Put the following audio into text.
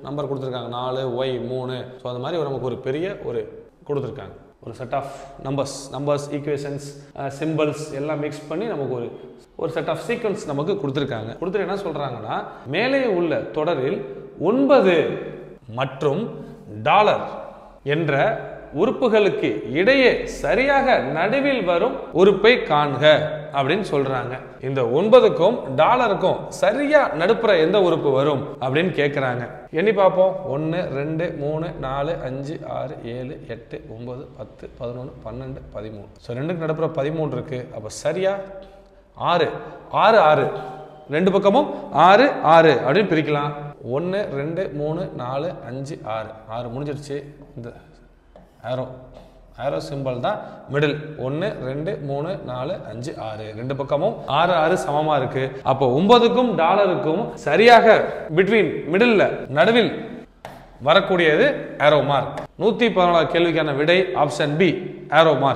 Number கொடுத்துருக்காங்க 4 y 3. So அந்த மாதிரி நமக்கு ஒரு பெரிய ஒரு கொடுத்துருக்காங்க ஒரு set of numbers equations symbols எல்லாம் மிக்ஸ் பண்ணி நமக்கு ஒரு செட் ஆஃப் சீக்வன்ஸ் நமக்கு கொடுத்துருக்காங்க. கொடுத்துட்டு என்ன சொல்றாங்கன்னா மேலே உள்ள தொடரில் 9 மற்றும் டாலர் என்ற உறுப்புகளுக்கு இடையே சரியாக நடுவில் வரும் உறுப்பை காண்க அப்படின்னு சொல்றாங்க. இந்த 9க்கும் டாலருக்கும் சரியா நடுப்புற எந்த உறுப்பு வரும் அப்படின்னு கேட்கிறாங்க. எண்ணி பார்ப்போம். 1 2 3 4 5 6 7 8 9 10 11 12 13. ஸோ 2க்கு நடுப்புற 13 இருக்கு. அப்போ சரியா 6 6 6 ரெண்டு பக்கமும் 6 6 அப்படின்னு பிரிக்கலாம். 1 2 3 4 5 6 6 முடிஞ்சிருச்சு. இந்த ஆரோ சிம்பிள் தான் மிடில். 1 2 3 4 5 6 ரெண்டு பக்கமும் 6 6 சமமா இருக்கு. அப்போ 9க்கும் டாலருக்கும் சரியாக பிட்வீன் மிடில்ல நடுவில் வரக்கூடியது ஆரோ மார்க். 114 கேள்விக்கான விடை ஆப்ஷன் பி ஆரோ மார்க்.